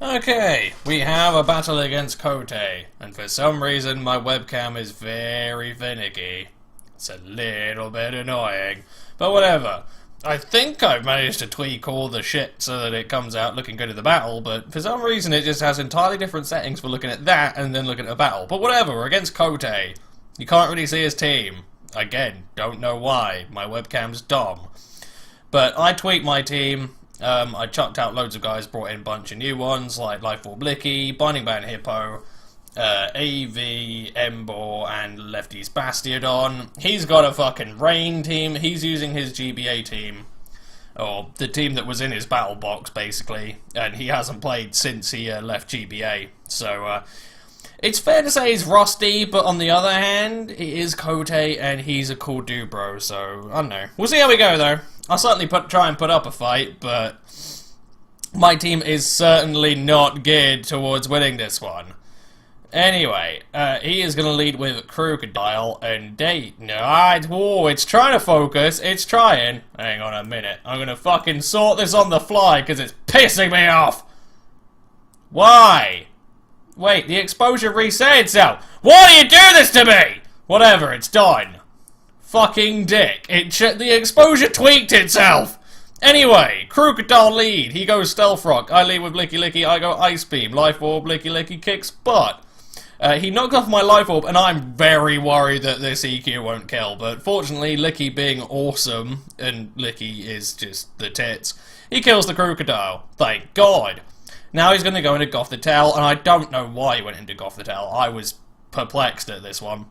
Okay, we have a battle against Cote, and for some reason my webcam is very finicky. It's a little bit annoying, but whatever. I think I've managed to tweak all the shit so that it comes out looking good at the battle, but for some reason it just has entirely different settings for looking at that and then looking at a battle. But whatever, we're against Cote. You can't really see his team. Again, don't know why. My webcam's dumb. But I tweaked my team. I chucked out loads of guys, brought in a bunch of new ones like Lifeorb Blicky, Binding Band Hippo, AV, Embor, and Lefty's Bastiodon. He's got a fucking Rain team. He's using his GBA team, or the team that was in his battle box, basically, and he hasn't played since he left GBA. So, it's fair to say he's rusty, but on the other hand, he is Cote, and he's a cool dude, bro, so, I don't know. We'll see how we go, though. I'll certainly try and put up a fight, but my team is certainly not geared towards winning this one. Anyway, he is going to lead with Crocodile and Date. No, it's trying to focus. It's trying. Hang on a minute. I'm going to fucking sort this on the fly because it's pissing me off. Why? Wait, the exposure reset itself. Why do you do this to me? Whatever, it's done. Fucking dick. The exposure tweaked itself. Anyway, Crocodile lead. He goes Stealth Rock. I lead with Blicky Licky. I go Ice Beam. Life Orb. Blicky Licky kicks butt. He knocked off my Life Orb, and I'm very worried that this EQ won't kill. But fortunately, Licky being awesome, and Licky is just the tits, he kills the Crocodile. Thank God. Now he's going to go into Gothitelle, and I don't know why he went into Gothitelle. I was perplexed at this one.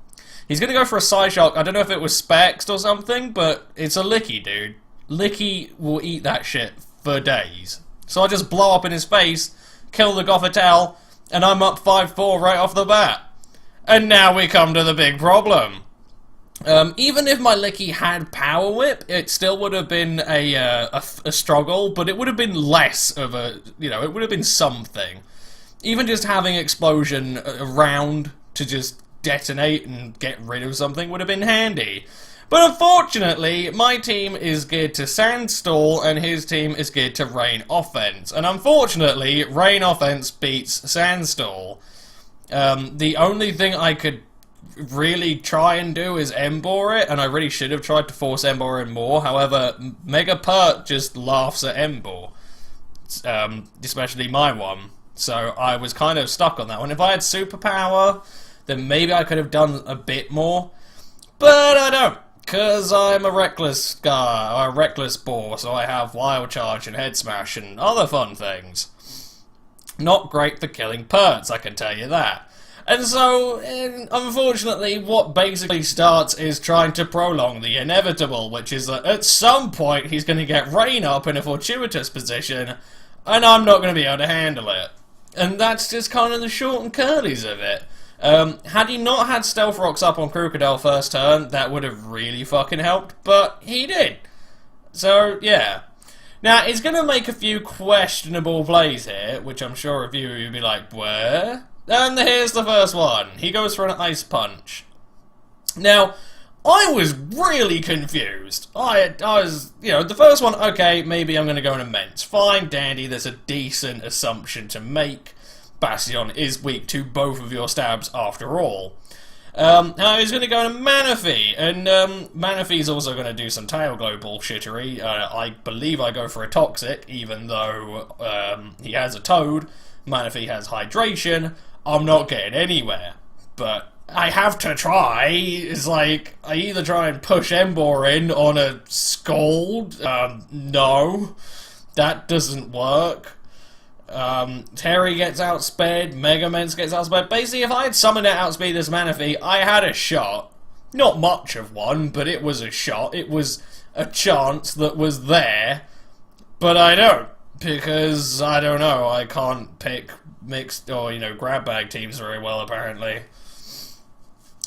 He's going to go for a Psyshock. I don't know if it was Spexed or something, but it's a Licky, dude. Licky will eat that shit for days. So I just blow up in his face, kill the Gothitelle, and I'm up 5-4 right off the bat. And now we come to the big problem. Even if my Licky had Power Whip, it still would have been a struggle, but it would have been less of a, it would have been something. Even just having Explosion around to just detonate and get rid of something would have been handy. But unfortunately, my team is geared to Sandstall and his team is geared to Rain Offense. And unfortunately, Rain Offense beats Sandstall. The only thing I could really try and do is Embor it, and I really should have tried to force Embor in more. However, Mega Pert just laughs at Embor, especially my one. So I was kind of stuck on that one. If I had Superpower, then maybe I could have done a bit more. But I don't, because I'm a reckless guy, or a reckless boar, so I have Wild Charge and Head Smash and other fun things. Not great for killing Perts, I can tell you that. And so, unfortunately, what basically starts is trying to prolong the inevitable, which is that at some point he's going to get Rain up in a fortuitous position, and I'm not going to be able to handle it. And that's just kind of the short and curlies of it. Had he not had Stealth Rocks up on Crocodile first turn, that would have really fucking helped, but he did. So, yeah. Now, he's going to make a few questionable plays here, which I'm sure a few of you will be like, where? And here's the first one. He goes for an Ice Punch. Now, I was really confused. I was, the first one, okay, maybe I'm going to go an Immense. Fine, dandy, there's a decent assumption to make. Bastion is weak to both of your stabs after all. Now he's going to go in a Manaphy, and Manaphy's also going to do some Tail Glow bullshittery. I believe I go for a Toxic, even though he has a Toad. Manaphy has Hydration. I'm not getting anywhere, but I have to try. It's like, I either try and push Embor in on a Scald. No, that doesn't work. Terry gets outsped, Megaments gets outsped. Basically, if I had summoned it outspeed this Manaphy, I had a shot. Not much of one, but it was a shot. It was a chance that was there. But I don't, because, I don't know, I can't pick mixed, or, grab bag teams very well, apparently.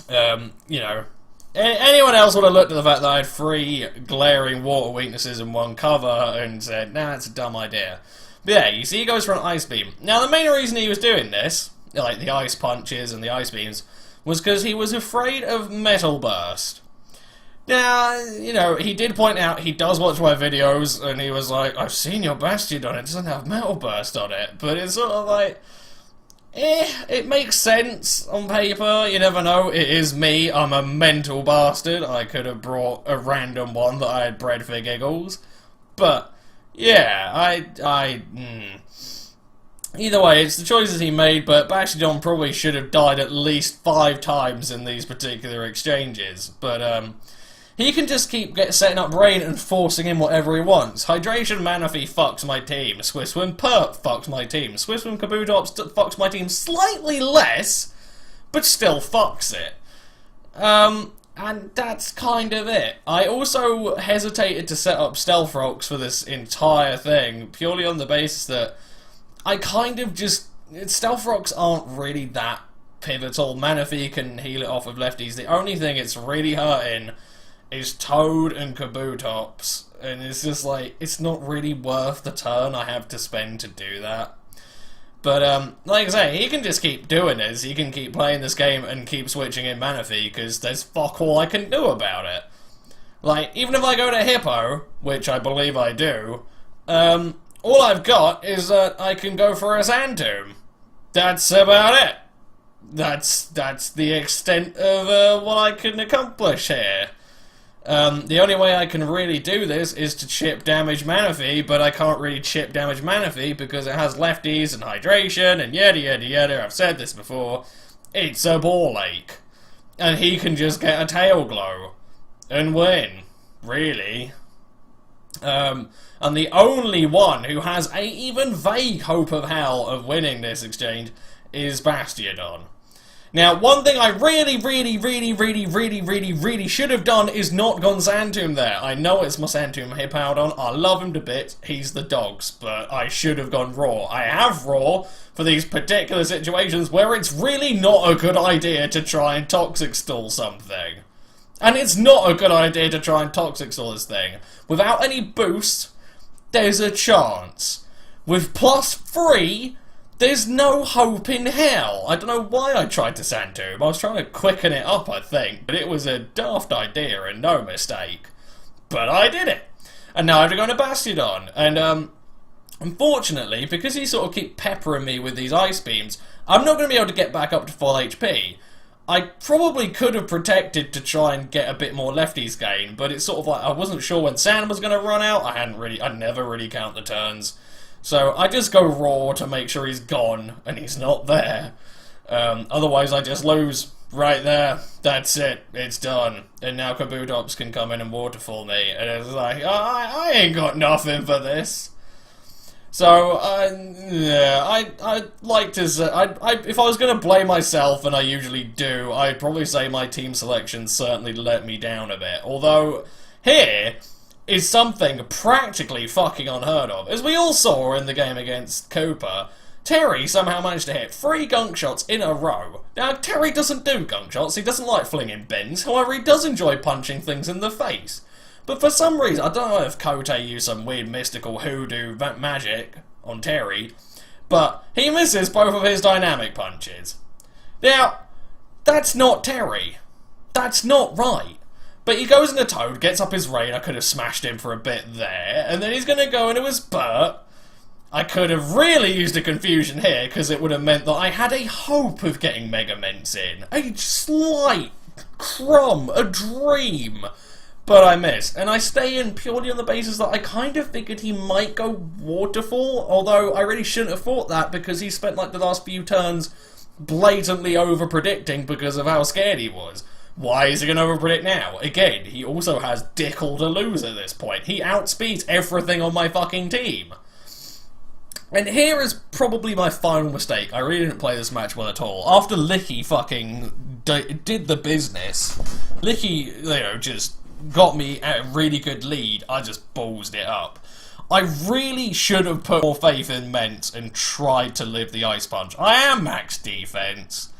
Anyone else would have looked at the fact that I had 3 glaring water weaknesses in one cover and said, nah, it's a dumb idea. But yeah, you see he goes for an Ice Beam. Now, the main reason he was doing this, like the Ice Punches and the Ice Beams, was because he was afraid of Metal Burst. Now, you know, he did point out he does watch my videos, and he was like, I've seen your Bastion on it, doesn't have Metal Burst on it, but it's sort of like, it makes sense on paper, you never know, it is me, I'm a mental bastard, I could have brought a random one that I had bred for giggles, but, yeah, either way, it's the choices he made, but Bastion probably should have died at least 5 times in these particular exchanges, but, he can just keep setting up rain and forcing in whatever he wants. Hydration Manaphy fucks my team. Swisswim Perp fucks my team. Swisswim Kabutops fucks my team slightly less, but still fucks it. And that's kind of it. I also hesitated to set up Stealth Rocks for this entire thing, purely on the basis that I kind of just... Stealth Rocks aren't really that pivotal. Manaphy can heal it off with lefties. The only thing it's really hurting is Toad and Kabutops, and it's just like, it's not really worth the turn I have to spend to do that. But, like I say, he can just keep doing this, he can keep playing this game and keep switching in Manaphy, because there's fuck all I can do about it. Like, even if I go to Hippo, which I believe I do, all I've got is that I can go for a Sand Tomb. That's about it. That's the extent of what I can accomplish here. The only way I can really do this is to chip damage Manaphy, but I can't really chip damage Manaphy because it has lefties and hydration and yada yada yada. I've said this before. It's a ball ache. And he can just get a tail glow and win, really. And the only one who has a even vague hope of hell of winning this exchange is Bastiodon. Now, one thing I really should have done is not gone Sand Tomb there. I know it's my Sand Tomb Hippowdon, I love him to bits, he's the dogs, but I should have gone Raw. I have Raw for these particular situations where it's really not a good idea to try and Toxic Stall something. And it's not a good idea to try and Toxic Stall this thing. Without any boost, there's a chance. With +3... there's no hope in hell. I don't know why I tried to Sand Tomb. I was trying to quicken it up, I think. But it was a daft idea and no mistake. But I did it. And now I have to go to Bastiodon. And, unfortunately, because he sort of keep peppering me with these ice beams, I'm not going to be able to get back up to full HP. I probably could have protected to try and get a bit more lefties gain. But it's sort of like, I wasn't sure when Sand was going to run out. I never really count the turns. So I just go Raw to make sure he's gone, and he's not there. Otherwise I just lose right there. That's it. It's done. And now Kabutops can come in and waterfall me. And it's like, I ain't got nothing for this. So, yeah, I'd like to say, if I was going to blame myself, and I usually do, I'd probably say my team selection certainly let me down a bit. Although, here is something practically fucking unheard of. As we all saw in the game against Cooper, Terry somehow managed to hit 3 gunk shots in a row. Now, Terry doesn't do gunk shots, he doesn't like flinging bends, however he does enjoy punching things in the face. But for some reason, I don't know if Cote used some weird mystical hoodoo magic on Terry, but he misses both of his dynamic punches. Now, that's not Terry. That's not right. But he goes into Toad, gets up his rain, I could have smashed him for a bit there, and then he's going to go into his Burt. I could have really used a confusion here, because it would have meant that I had a hope of getting Mega Mints in. A slight crumb, a dream. But I missed, and I stay in purely on the basis that I kind of figured he might go Waterfall, although I really shouldn't have thought that, because he spent like the last few turns blatantly over-predicting because of how scared he was. Why is he going to overpredict now? Again, he also has dick all to lose at this point. He outspeeds everything on my fucking team. And here is probably my final mistake. I really didn't play this match well at all. After Licky fucking did the business, Licky, you know, just got me at a really good lead. I just ballsed it up. I really should have put more faith in Ment and tried to live the Ice Punch. I am max defense.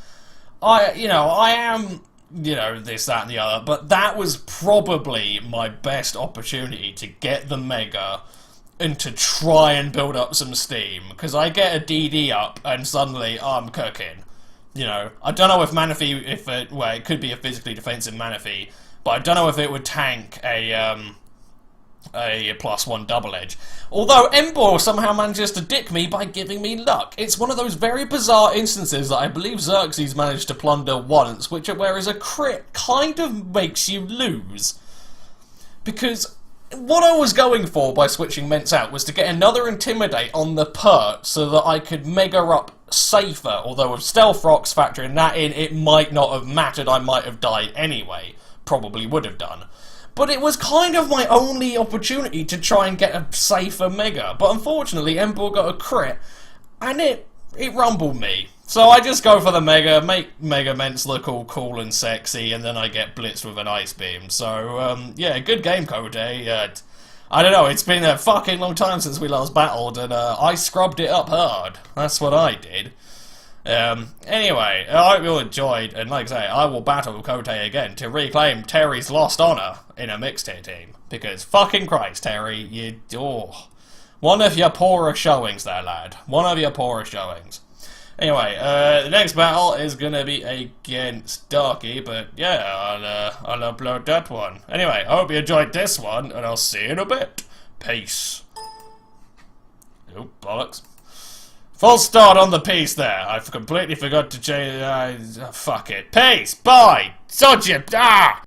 I am, this, that, and the other, but that was probably my best opportunity to get the Mega and to try and build up some steam, because I get a DD up and suddenly I'm cooking. I don't know if Manaphy, it could be a physically defensive Manaphy, but I don't know if it would tank a +1 double edge. Although Embor somehow manages to dick me by giving me luck. It's one of those very bizarre instances that I believe Xerxes managed to plunder once, whereas a crit kind of makes you lose. Because what I was going for by switching Ments out was to get another Intimidate on the pert so that I could mega up safer, although with Stealth Rocks factoring that in, it might not have mattered, I might have died anyway. Probably would have done. But it was kind of my only opportunity to try and get a safer mega. But unfortunately, Embor got a crit, and it rumbled me. So I just go for the mega, make Mega Ments look all cool and sexy, and then I get blitzed with an Ice Beam. So, yeah, good game, Cote. I don't know, it's been a fucking long time since we last battled, and I scrubbed it up hard. That's what I did. Anyway, I hope you all enjoyed, and like I say, I will battle Cote again to reclaim Terry's lost honour in a mixed tier team. Because fucking Christ, Terry, one of your poorer showings there, lad. One of your poorer showings. Anyway, the next battle is gonna be against Darky, but yeah, I'll upload that one. Anyway, I hope you enjoyed this one, and I'll see you in a bit. Peace. Oh, bollocks. Full start on the piece there. I completely forgot to change. Fuck it. Peace. Bye. Sod you. Ah!